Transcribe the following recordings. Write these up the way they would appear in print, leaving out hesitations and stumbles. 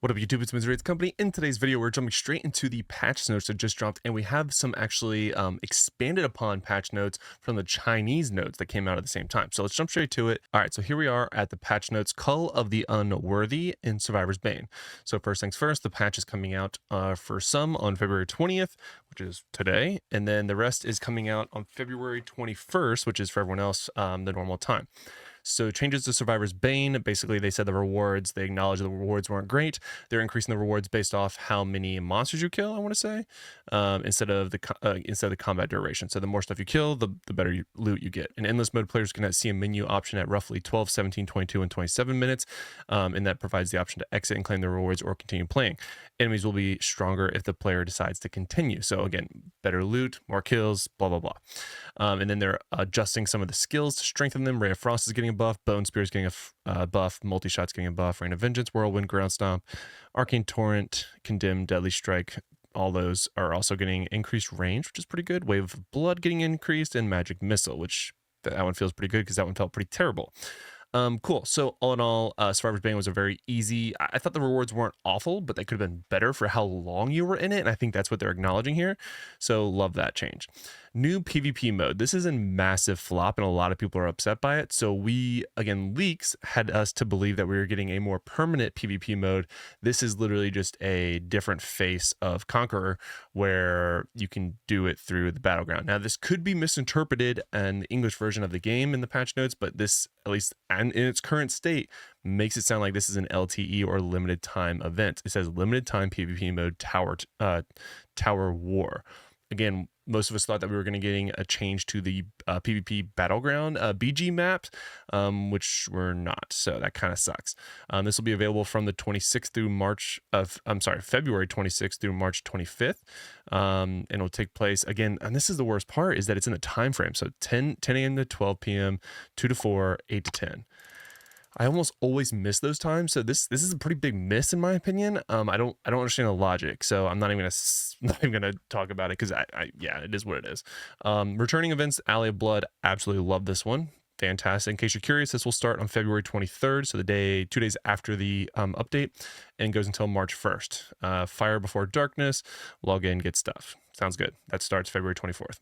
What up, YouTube? It's Misery, it's Company. In today's video, we're jumping straight into the patch notes that just dropped, and we have some actually expanded upon patch notes from the Chinese notes that came out at the same time. So let's jump straight to it. All right, so here we are at the patch notes, Cull of the Unworthy in Survivor's Bane. So first things first, the patch is coming out for some on February 20th, which is today, and then the rest is coming out on February 21st, which is for everyone else the normal time. So changes to Survivor's Bane, basically they said the rewards, they acknowledged the rewards weren't great. They're increasing the rewards based off how many monsters you kill, I want to say, instead of the combat duration. So the more stuff you kill, the better loot you get. In endless mode, players can see a menu option at roughly 12, 17, 22, and 27 minutes, and that provides the option to exit and claim the rewards or continue playing. Enemies will be stronger if the player decides to continue. So again, better loot, more kills, blah, blah, blah. And then they're adjusting some of the skills to strengthen them. Ray of Frost is getting a buff, Bone Spear is getting a buff, Multi-Shot's getting a buff, Rain of Vengeance, Whirlwind, Ground Stomp, Arcane Torrent, Condemn, Deadly Strike, all those are also getting increased range, which is pretty good. Wave of Blood getting increased, and Magic Missile, which that one feels pretty good because that one felt pretty terrible. Cool. So all in all, Survivor's Bane was a very easy. I thought the rewards weren't awful, but they could have been better for how long you were in it, and I think that's what they're acknowledging here. So love that change. New PvP mode. This is a massive flop, and a lot of people are upset by it. So leaks had us to believe that we were getting a more permanent PvP mode. This is literally just a different face of Conqueror, where you can do it through the battleground. Now, this could be misinterpreted in the English version of the game in the patch notes, but this, at least and in its current state, makes it sound like this is an LTE or limited time event. It says limited time PvP mode Tower War. Again, most of us thought that we were going to getting a change to the PvP Battleground BG maps, which we're not. So that kind of sucks. This will be available from the 26th through February 26th through March 25th. And it'll take place again. And this is the worst part, is that it's in the time frame. So 10 a.m. to 12 p.m., 2 to 4, 8 to 10. I almost always miss those times, so this is a pretty big miss in my opinion. I don't understand the logic, so I'm not even gonna talk about it because yeah, it is what it is. Returning events, Alley of Blood, absolutely love this one. Fantastic. In case you're curious, this will start on February 23rd, so 2 days after the update, and goes until March 1st. Fire Before Darkness, log in, get stuff. Sounds good. That starts February 24th.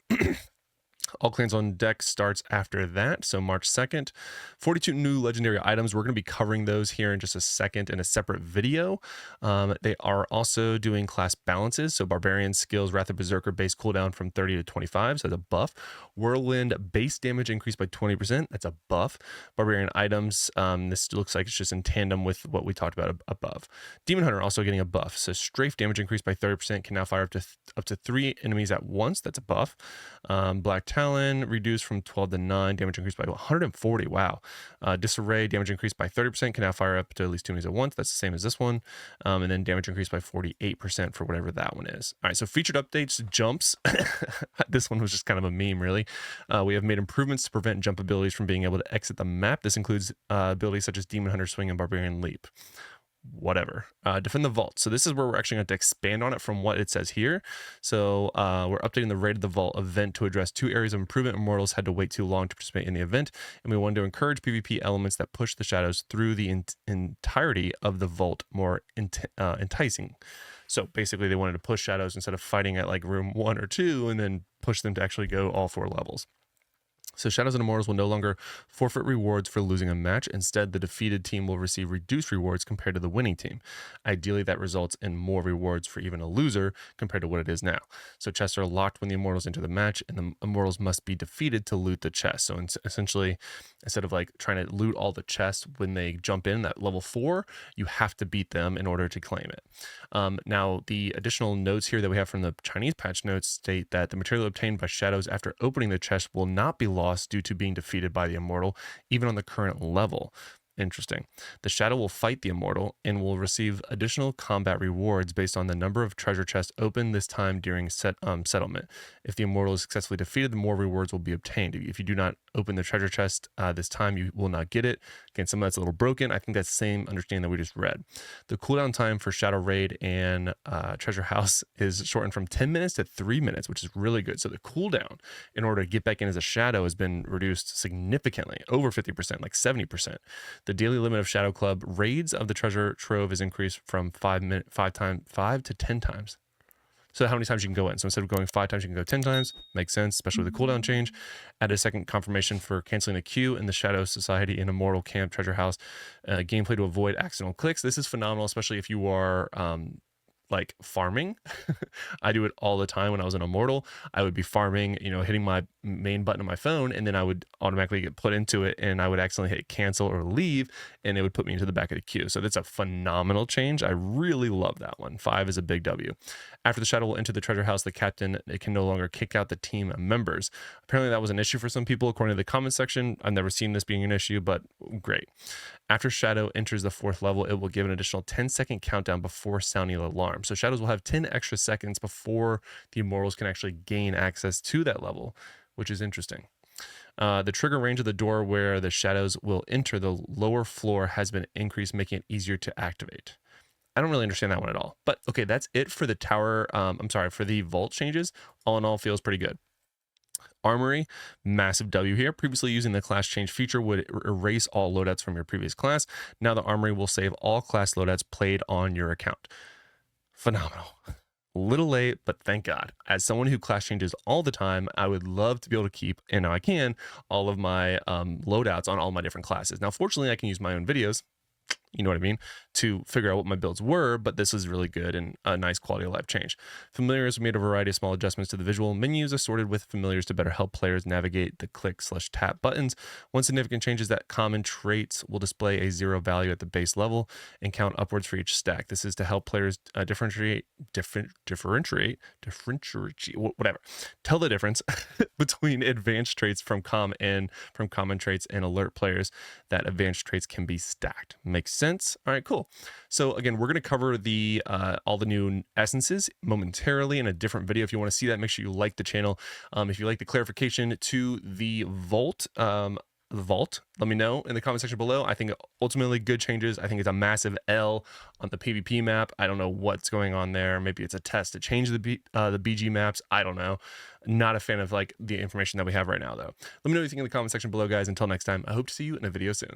All Clans on Deck starts after that, so March 2nd. 42 new legendary items. We're going to be covering those here in just a second in a separate video. They are also doing class balances, so Barbarian skills, Wrath of Berserker base cooldown from 30 to 25, so that's a buff. Whirlwind base damage increased by 20%, that's a buff. Barbarian items, this looks like it's just in tandem with what we talked about above. Demon Hunter also getting a buff, so strafe damage increased by 30%, can now fire up to 3 enemies at once, that's a buff. Black Talon reduced from 12 to 9, damage increased by 140. Wow. Disarray, damage increased by 30%, can now fire up to at least 2 enemies at once. That's the same as this one. And then damage increased by 48% for whatever that one is. All right, so featured updates, jumps. This one was just kind of a meme, really. We have made improvements to prevent jump abilities from being able to exit the map. This includes abilities such as Demon Hunter Swing and Barbarian Leap. Whatever. Defend the Vault. So this is where we're actually going to expand on it from what it says here. So we're updating the Raid of the Vault event to address 2 areas of improvement. Immortals had to wait too long to participate in the event, and we wanted to encourage PvP elements that push the shadows through the entirety of the vault more enticing. So basically they wanted to push shadows instead of fighting at like room 1 or 2 and then push them to actually go all 4 levels. So Shadows and Immortals will no longer forfeit rewards for losing a match. Instead, the defeated team will receive reduced rewards compared to the winning team. Ideally, that results in more rewards for even a loser compared to what it is now. So chests are locked when the Immortals enter the match, and the Immortals must be defeated to loot the chest. So essentially, instead of like trying to loot all the chests when they jump in at level 4, you have to beat them in order to claim it. Now, the additional notes here that we have from the Chinese patch notes state that the material obtained by Shadows after opening the chest will not be lost due to being defeated by the Immortal, even on the current level. Interesting. The Shadow will fight the Immortal and will receive additional combat rewards based on the number of treasure chests opened this time during settlement. If the Immortal is successfully defeated, the more rewards will be obtained. If you do not open the treasure chest this time, you will not get it. Again, some of that's a little broken. I think that's the same understanding that we just read. The cooldown time for Shadow Raid and Treasure House is shortened from 10 minutes to 3 minutes, which is really good. So the cooldown in order to get back in as a Shadow has been reduced significantly, over 50%, like 70%. The daily limit of Shadow Club raids of the treasure trove is increased from 5 to 10 times. So how many times you can go in. So instead of going 5 times, you can go 10 times. Makes sense, especially with the cooldown change. Add a second confirmation for canceling a queue in the Shadow Society in Immortal Camp Treasure House. Gameplay to avoid accidental clicks. This is phenomenal, especially if you are like farming. I do it all the time when I was an Immortal. I would be farming, you know, hitting my main button on my phone, and then I would automatically get put into it, and I would accidentally hit cancel or leave, and it would put me into the back of the queue. So that's a phenomenal change. I really love that one. 5 is a big W. After the Shadow will enter the treasure house, the captain can no longer kick out the team members. Apparently that was an issue for some people, according to the comment section. I've never seen this being an issue, but great. After Shadow enters the 4th level, it will give an additional 10-second countdown before sounding the alarm. So Shadows will have 10 extra seconds before the Immortals can actually gain access to that level, which is interesting. The trigger range of the door where the Shadows will enter the lower floor has been increased, making it easier to activate. I don't really understand that one at all. But okay, that's it for the tower. For the vault changes. All in all, feels pretty good. Armory, massive W here. Previously using the class change feature would erase all loadouts from your previous class. Now the Armory will save all class loadouts played on your account. Phenomenal. A little late, but thank God. As someone who class changes all the time, I would love to be able to keep, and now I can, all of my loadouts on all my different classes. Now, fortunately, I can use my own videos, you know what I mean, to figure out what my builds were, but this is really good and a nice quality of life change. Familiars made a variety of small adjustments to the visual menus assorted with familiars to better help players navigate the click/tap buttons. One significant change is that common traits will display a 0 value at the base level and count upwards for each stack. This is to help players differentiate, whatever. Tell the difference between advanced traits from common traits and alert players that advanced traits can be stacked. Makes sense. All right, cool. So again, we're going to cover the all the new essences momentarily in a different video. If you want to see that, make sure you like the channel. If you like the clarification to the vault, let me know in the comment section below. I think ultimately good changes. I think it's a massive L on the PvP map. I don't know what's going on there. Maybe it's a test to change the BG maps. I don't know. Not a fan of like the information that we have right now though. Let me know what you think in the comment section below, guys. Until next time, I hope to see you in a video soon.